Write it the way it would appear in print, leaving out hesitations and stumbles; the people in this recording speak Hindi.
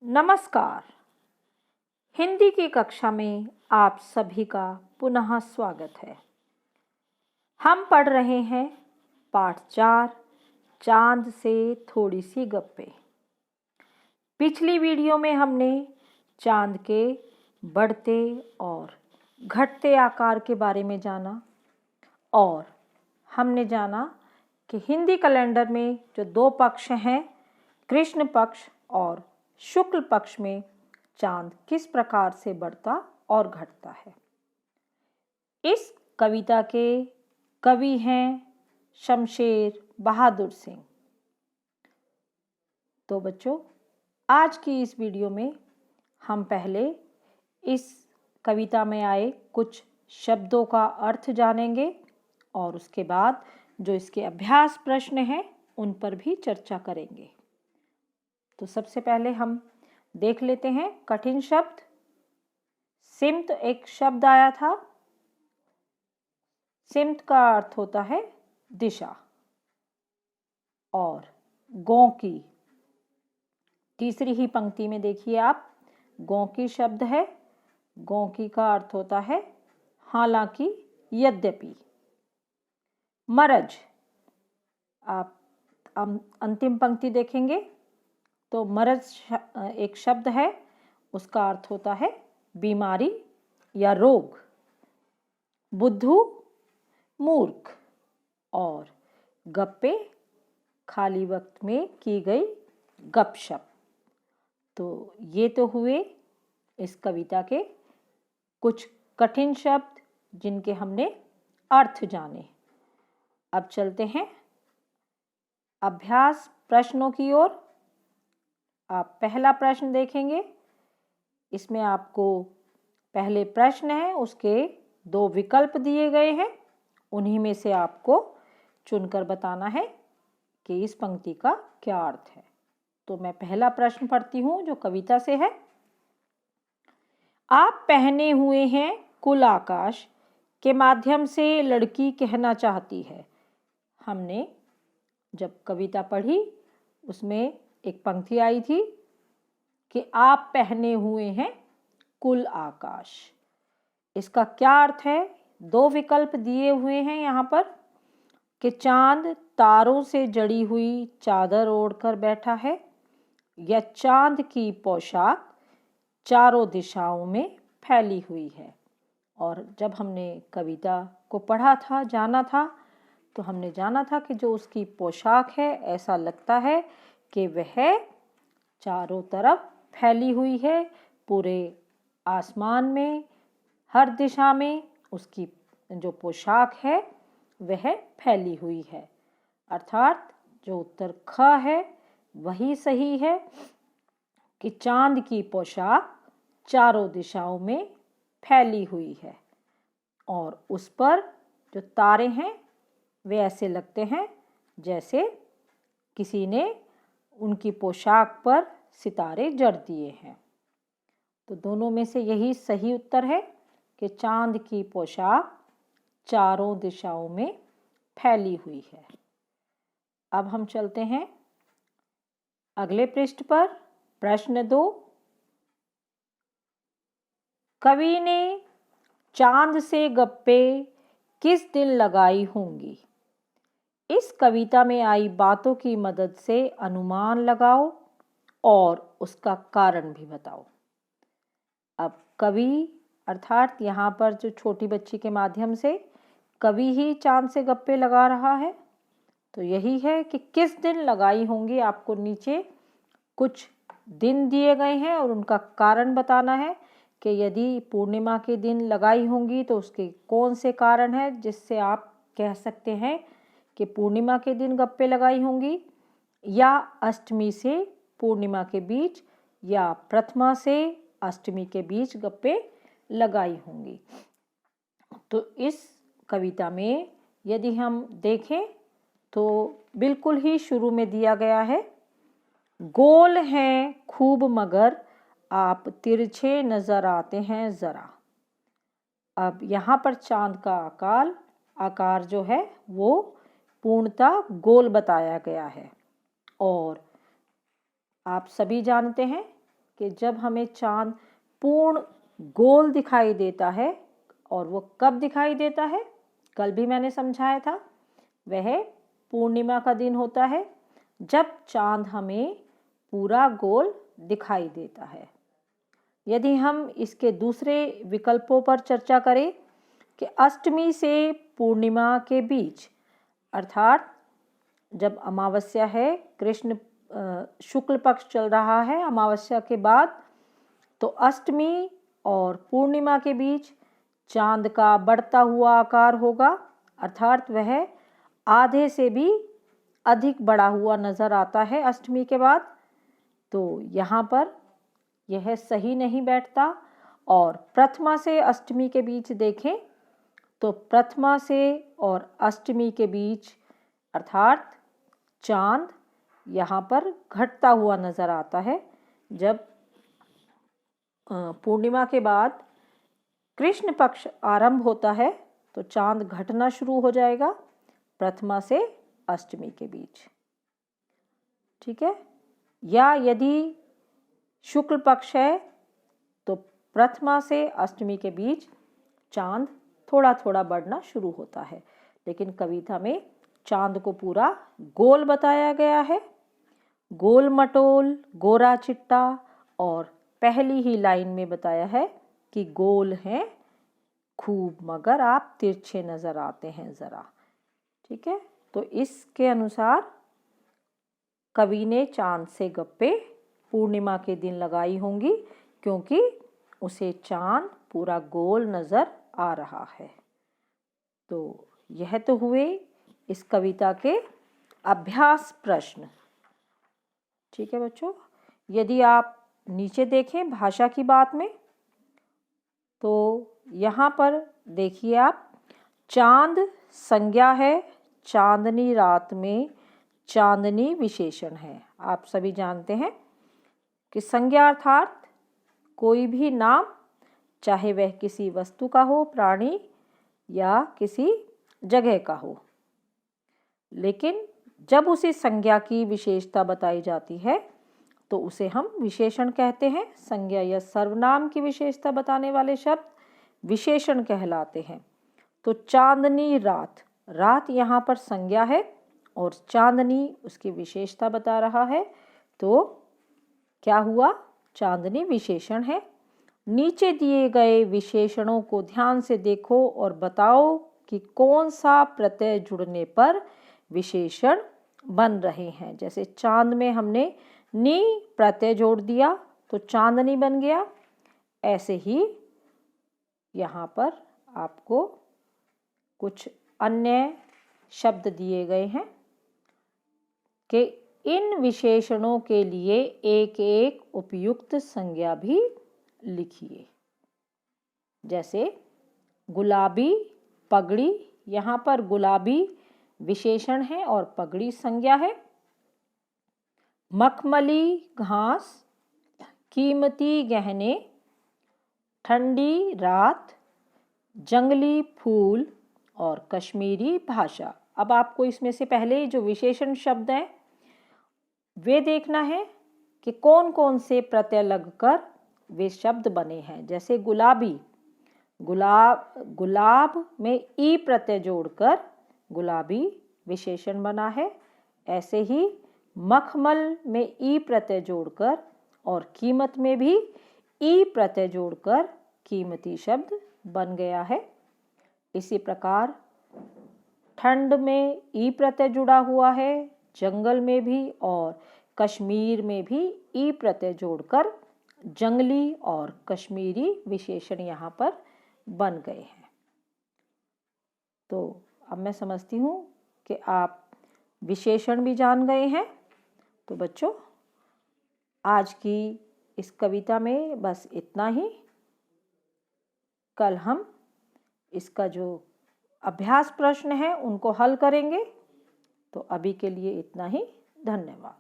नमस्कार। हिंदी की कक्षा में आप सभी का पुनः स्वागत है। हम पढ़ रहे हैं पाठ 4 चांद से थोड़ी सी गप्पे। पिछली वीडियो में हमने चांद के बढ़ते और घटते आकार के बारे में जाना और हमने जाना कि हिंदी कैलेंडर में जो दो पक्ष हैं, कृष्ण पक्ष और शुक्ल पक्ष में चांद किस प्रकार से बढ़ता और घटता है। इस कविता के कवि हैं शमशेर बहादुर सिंह। तो बच्चों, आज की इस वीडियो में हम पहले इस कविता में आए कुछ शब्दों का अर्थ जानेंगे और उसके बाद जो इसके अभ्यास प्रश्न हैं उन पर भी चर्चा करेंगे। तो सबसे पहले हम देख लेते हैं कठिन शब्द। सिमत एक शब्द आया था। सिमत का अर्थ होता है दिशा। और गौकी, तीसरी ही पंक्ति में देखिए आप, गौकी शब्द है। गौकी का अर्थ होता है हालांकि, यद्यपि। मरज, आप अंतिम पंक्ति देखेंगे तो मरज एक शब्द है, उसका अर्थ होता है बीमारी या रोग। बुद्धू, मूर्ख। और गप्पे, खाली वक्त में की गई गपशप। तो ये तो हुए इस कविता के कुछ कठिन शब्द जिनके हमने अर्थ जाने। अब चलते हैं अभ्यास प्रश्नों की ओर। आप पहला प्रश्न देखेंगे। इसमें आपको पहले प्रश्न है, उसके 2 विकल्प दिए गए हैं। उन्हीं में से आपको चुनकर बताना है कि इस पंक्ति का क्या अर्थ है। तो मैं पहला प्रश्न पढ़ती हूँ जो कविता से है। आप पहने हुए हैं कुल आकाश के माध्यम से लड़की कहना चाहती है। हमने जब कविता पढ़ी उसमें एक पंक्ति आई थी कि आप पहने हुए हैं कुल आकाश। इसका क्या अर्थ है? 2 विकल्प दिए हुए हैं यहाँ पर कि चांद तारों से जड़ी हुई चादर ओढ़कर बैठा है या चांद की पोशाक चारों दिशाओं में फैली हुई है। और जब हमने कविता को पढ़ा था, जाना था, तो हमने जाना था कि जो उसकी पोशाक है, ऐसा लगता है कि वह चारों तरफ फैली हुई है, पूरे आसमान में, हर दिशा में उसकी जो पोशाक है वह फैली हुई है। अर्थात जो उत्तर ख है वही सही है कि चांद की पोशाक चारों दिशाओं में फैली हुई है और उस पर जो तारे हैं वे ऐसे लगते हैं जैसे किसी ने उनकी पोशाक पर सितारे जड़ दिए हैं। तो दोनों में से यही सही उत्तर है कि चांद की पोशाक चारों दिशाओं में फैली हुई है। अब हम चलते हैं अगले पृष्ठ पर। प्रश्न 2, कवि ने चांद से गप्पे किस दिन लगाई होंगी? इस कविता में आई बातों की मदद से अनुमान लगाओ और उसका कारण भी बताओ। अब कवि अर्थात यहाँ पर जो छोटी बच्ची के माध्यम से कवि ही चांद से गप्पे लगा रहा है। तो यही है कि किस दिन लगाई होंगी। आपको नीचे कुछ दिन दिए गए हैं और उनका कारण बताना है कि यदि पूर्णिमा के दिन लगाई होंगी तो उसके कौन से कारण है जिससे आप कह सकते हैं कि पूर्णिमा के दिन गप्पे लगाई होंगी, या अष्टमी से पूर्णिमा के बीच या प्रथमा से अष्टमी के बीच गप्पे लगाई होंगी। तो इस कविता में यदि हम देखें तो बिल्कुल ही शुरू में दिया गया है, गोल हैं खूब मगर आप तिरछे नजर आते हैं जरा। अब यहाँ पर चांद का आकार जो है वो पूर्णतः गोल बताया गया है और आप सभी जानते हैं कि जब हमें चाँद पूर्ण गोल दिखाई देता है, और वो कब दिखाई देता है, कल भी मैंने समझाया था, वह पूर्णिमा का दिन होता है जब चाँद हमें पूरा गोल दिखाई देता है। यदि हम इसके दूसरे विकल्पों पर चर्चा करें कि अष्टमी से पूर्णिमा के बीच, अर्थात जब अमावस्या है, कृष्ण शुक्ल पक्ष चल रहा है अमावस्या के बाद, तो अष्टमी और पूर्णिमा के बीच चाँद का बढ़ता हुआ आकार होगा, अर्थात वह आधे से भी अधिक बढ़ा हुआ नज़र आता है अष्टमी के बाद। तो यहाँ पर यह सही नहीं बैठता। और प्रथमा से अष्टमी के बीच देखें तो प्रथमा से और अष्टमी के बीच अर्थात चाँद यहाँ पर घटता हुआ नज़र आता है। जब पूर्णिमा के बाद कृष्ण पक्ष आरंभ होता है तो चाँद घटना शुरू हो जाएगा प्रथमा से अष्टमी के बीच, ठीक है। या यदि शुक्ल पक्ष है तो प्रथमा से अष्टमी के बीच चाँद थोड़ा थोड़ा बढ़ना शुरू होता है, लेकिन कविता में चाँद को पूरा गोल बताया गया है, गोल मटोल गोरा चिट्टा, और पहली ही लाइन में बताया है कि गोल हैं खूब मगर आप तिरछे नज़र आते हैं ज़रा, ठीक है। तो इसके अनुसार कवि ने चाँद से गप्पे पूर्णिमा के दिन लगाई होंगी, क्योंकि उसे चाँद पूरा गोल नज़र आ रहा है। तो यह तो हुए इस कविता के अभ्यास प्रश्न, ठीक है बच्चों। यदि आप नीचे देखें भाषा की बात में, तो यहाँ पर देखिए आप, चाँद संज्ञा है, चांदनी रात में चांदनी विशेषण है। आप सभी जानते हैं कि संज्ञा अर्थात कोई भी नाम, चाहे वह किसी वस्तु का हो, प्राणी या किसी जगह का हो, लेकिन जब उसी संज्ञा की विशेषता बताई जाती है तो उसे हम विशेषण कहते हैं। संज्ञा या सर्वनाम की विशेषता बताने वाले शब्द विशेषण कहलाते हैं। तो चांदनी रात, रात यहाँ पर संज्ञा है और चांदनी उसकी विशेषता बता रहा है, तो क्या हुआ, चांदनी विशेषण है। नीचे दिए गए विशेषणों को ध्यान से देखो और बताओ कि कौन सा प्रत्यय जुड़ने पर विशेषण बन रहे हैं। जैसे चांद में हमने नी प्रत्यय जोड़ दिया तो चांदनी बन गया। ऐसे ही यहाँ पर आपको कुछ अन्य शब्द दिए गए हैं कि इन विशेषणों के लिए एक एक उपयुक्त संज्ञा भी लिखिए। जैसे गुलाबी पगड़ी, यहाँ पर गुलाबी विशेषण है और पगड़ी संज्ञा है। मखमली घास, कीमती गहने, ठंडी रात, जंगली फूल और कश्मीरी भाषा। अब आपको इसमें से पहले जो विशेषण शब्द हैं वे देखना है कि कौन कौन से प्रत्यय लगकर वे शब्द बने हैं। जैसे गुलाबी, गुलाब में ई प्रत्यय जोड़कर गुलाबी विशेषण बना है। ऐसे ही मखमल में ई प्रत्यय जोड़कर और कीमत में भी ई प्रत्यय जोड़कर कीमती शब्द बन गया है। इसी प्रकार ठंड में ई प्रत्यय जुड़ा हुआ है, जंगल में भी और कश्मीर में भी ई प्रत्यय जोड़कर जंगली और कश्मीरी विशेषण यहाँ पर बन गए हैं। तो अब मैं समझती हूँ कि आप विशेषण भी जान गए हैं। तो बच्चों, आज की इस कविता में बस इतना ही। कल हम इसका जो अभ्यास प्रश्न है उनको हल करेंगे। तो अभी के लिए इतना ही। धन्यवाद।